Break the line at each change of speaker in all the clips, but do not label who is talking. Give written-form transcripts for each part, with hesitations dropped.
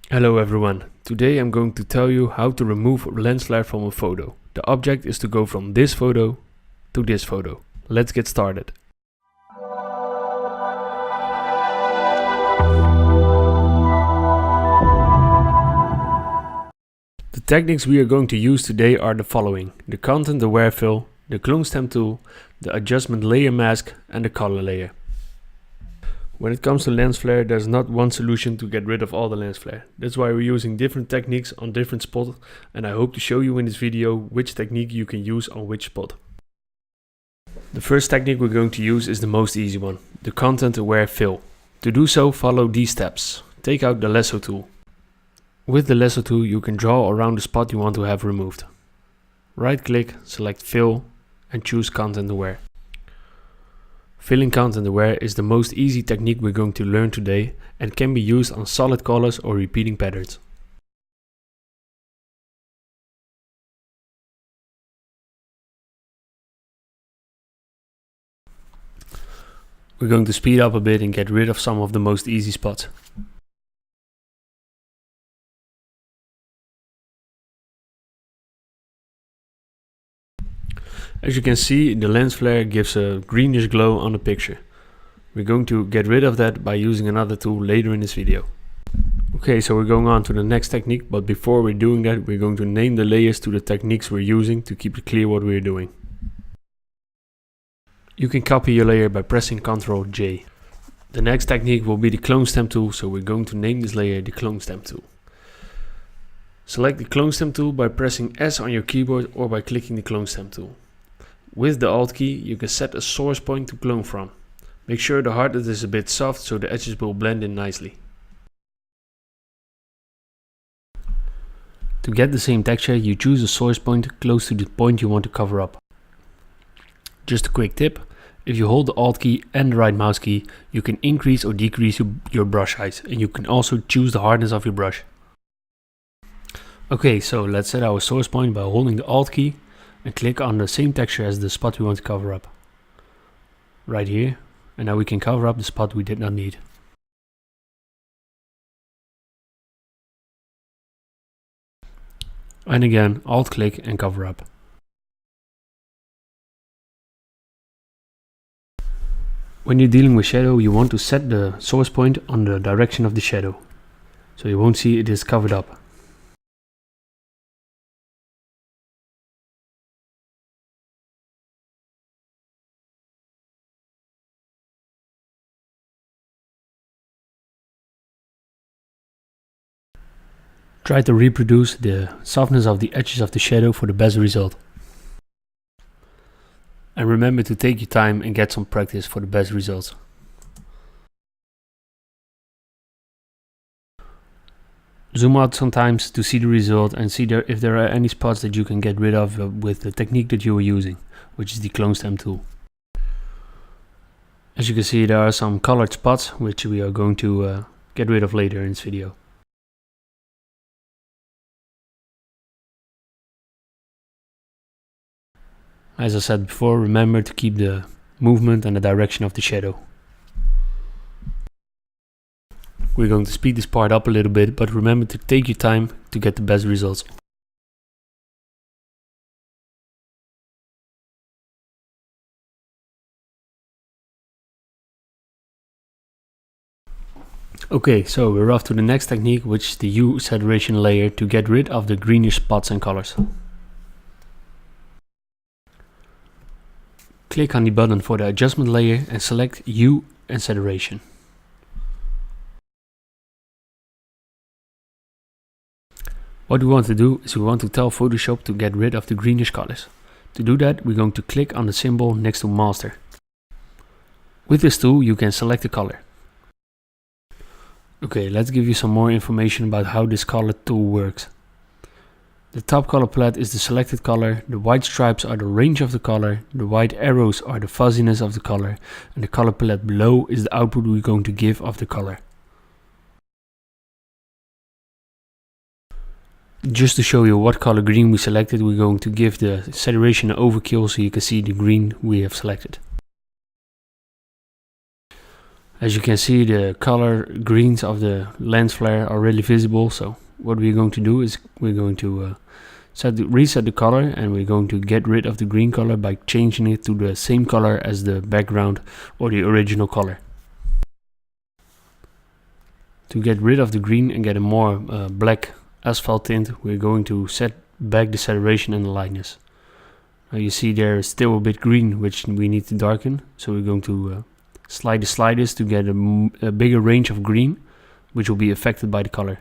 Hello everyone, today I'm going to tell you how to remove Lensflare from a photo. The object is to go from this photo to this photo. Let's get started. The techniques we are going to use today are the following: the content aware fill, the clone stamp tool, the adjustment layer mask and the color layer. When it comes to Lensflare, there's not one solution to get rid of all the Lensflare. That's why we're using different techniques on different spots, and I hope to show you in this video which technique you can use on which spot. The first technique we're going to use is the most easy one, the content aware fill. To do so, follow these steps. Take out the lasso tool. With the lasso tool you can draw around the spot you want to have removed. Right click, select fill and choose content aware. Filling content aware is the most easy technique we're going to learn today and can be used on solid colors or repeating patterns. We're going to speed up a bit and get rid of some of the most easy spots. As you can see, the lens flare gives a greenish glow on the picture. We're going to get rid of that by using another tool later in this video. Okay, so we're going on to the next technique, but before we're doing that, we're going to name the layers to the techniques we're using to keep it clear what we're doing. You can copy your layer by pressing Ctrl J. The next technique will be the clone stamp tool, so we're going to name this layer the clone stamp tool. Select the clone stamp tool by pressing S on your keyboard or by clicking the clone stamp tool. With the Alt key, you can set a source point to clone from. Make sure the hardness is a bit soft so the edges will blend in nicely. To get the same texture, you choose a source point close to the point you want to cover up. Just a quick tip, if you hold the Alt key and the right mouse key, you can increase or decrease your brush height, and you can also choose the hardness of your brush. Okay, so let's set our source point by holding the Alt key and click on the same texture as the spot we want to cover up. Right here, and now we can cover up the spot we did not need. And again, Alt click and cover up. When you're dealing with shadow, you want to set the source point on the direction of the shadow, so you won't see it is covered up. Try to reproduce the softness of the edges of the shadow for the best result. And remember to take your time and get some practice for the best results. Zoom out sometimes to see the result and see if there are any spots that you can get rid of with the technique that you were using, which is the clone stamp tool. As you can see, there are some colored spots which we are going to get rid of later in this video. As I said before, remember to keep the movement and the direction of the shadow. We're going to speed this part up a little bit, but remember to take your time to get the best results. Okay, so we're off to the next technique, which is the hue saturation layer to get rid of the greenish spots and colors. Click on the button for the adjustment layer and select hue and saturation. What we want to do is we want to tell Photoshop to get rid of the greenish colors. To do that, we're going to click on the symbol next to master. With this tool you can select the color. Okay, let's give you some more information about how this color tool works. The top color palette is the selected color, the white stripes are the range of the color, the white arrows are the fuzziness of the color, and the color palette below is the output we're going to give of the color. Just to show you what color green we selected, we're going to give the saturation an overkill so you can see the green we have selected. As you can see, the color greens of the lens flare are really visible, so what we're going to do is we're going to reset the color, and we're going to get rid of the green color by changing it to the same color as the background or the original color. To get rid of the green and get a more black asphalt tint, we're going to set back the saturation and the lightness. Now you see there is still a bit green, which we need to darken, so we're going to slide the sliders to get a bigger range of green, which will be affected by the color.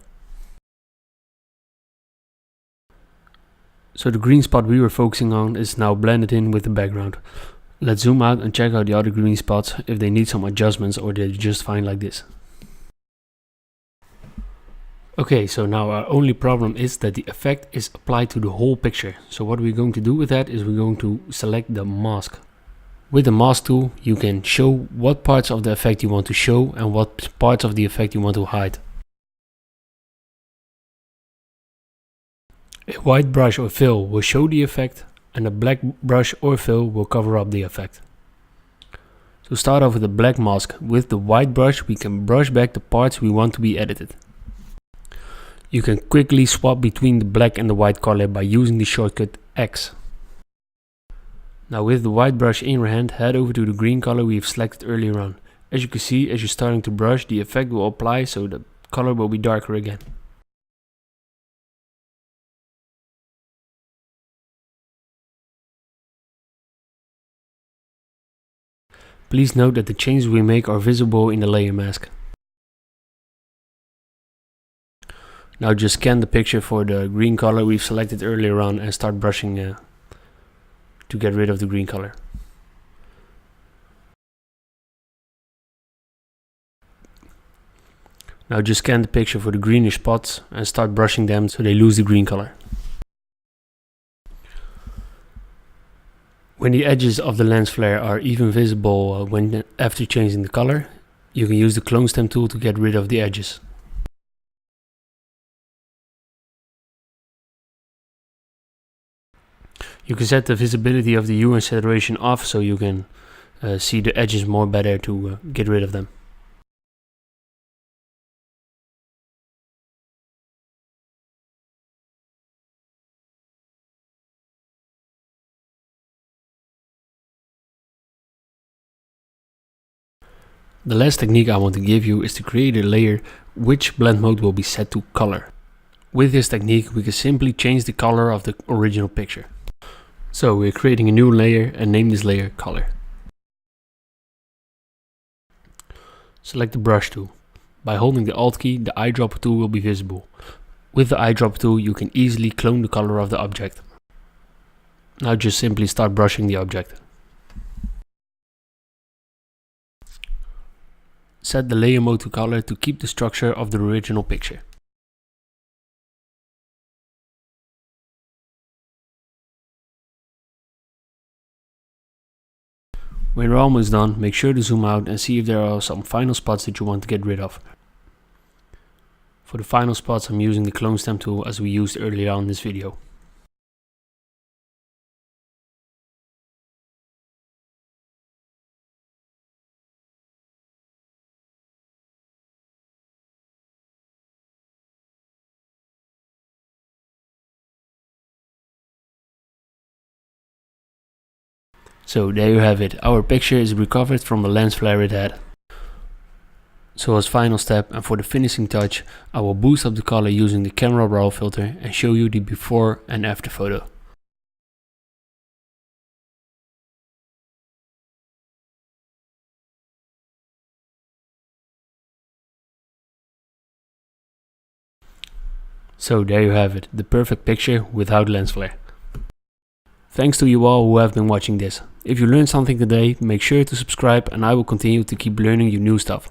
So the green spot we were focusing on is now blended in with the background. Let's zoom out and check out the other green spots, if they need some adjustments or they're just fine like this. Okay, so now our only problem is that the effect is applied to the whole picture. So what we're going to do with that is we're going to select the mask. With the mask tool, you can show what parts of the effect you want to show and what parts of the effect you want to hide. A white brush or fill will show the effect, and a black brush or fill will cover up the effect. To start off with the black mask, with the white brush we can brush back the parts we want to be edited. You can quickly swap between the black and the white color by using the shortcut X. Now with the white brush in your hand, head over to the green color we've selected earlier on. As you can see, as you're starting to brush, the effect will apply, so the color will be darker again. Please note that the changes we make are visible in the layer mask. Now just scan the picture for the green color we've selected earlier on and start brushing to get rid of the green color. Now just scan the picture for the greenish spots and start brushing them so they lose the green color. When the edges of the lens flare are even visible after changing the color, you can use the clone stamp tool to get rid of the edges. You can set the visibility of the hue and saturation off so you can see the edges more better to get rid of them. The last technique I want to give you is to create a layer which blend mode will be set to color. With this technique we can simply change the color of the original picture. So we're creating a new layer and name this layer color. Select the brush tool. By holding the Alt key, the eyedropper tool will be visible. With the eyedropper tool you can easily clone the color of the object. Now just simply start brushing the object. Set the layer mode to color to keep the structure of the original picture. When you're almost done, make sure to zoom out and see if there are some final spots that you want to get rid of. For the final spots I'm using the clone stamp tool as we used earlier on in this video. So there you have it, our picture is recovered from the lens flare it had. So as final step and for the finishing touch, I will boost up the color using the camera raw filter and show you the before and after photo. So there you have it, the perfect picture without lens flare. Thanks to you all who have been watching this. If you learned something today, make sure to subscribe and I will continue to keep learning you new stuff.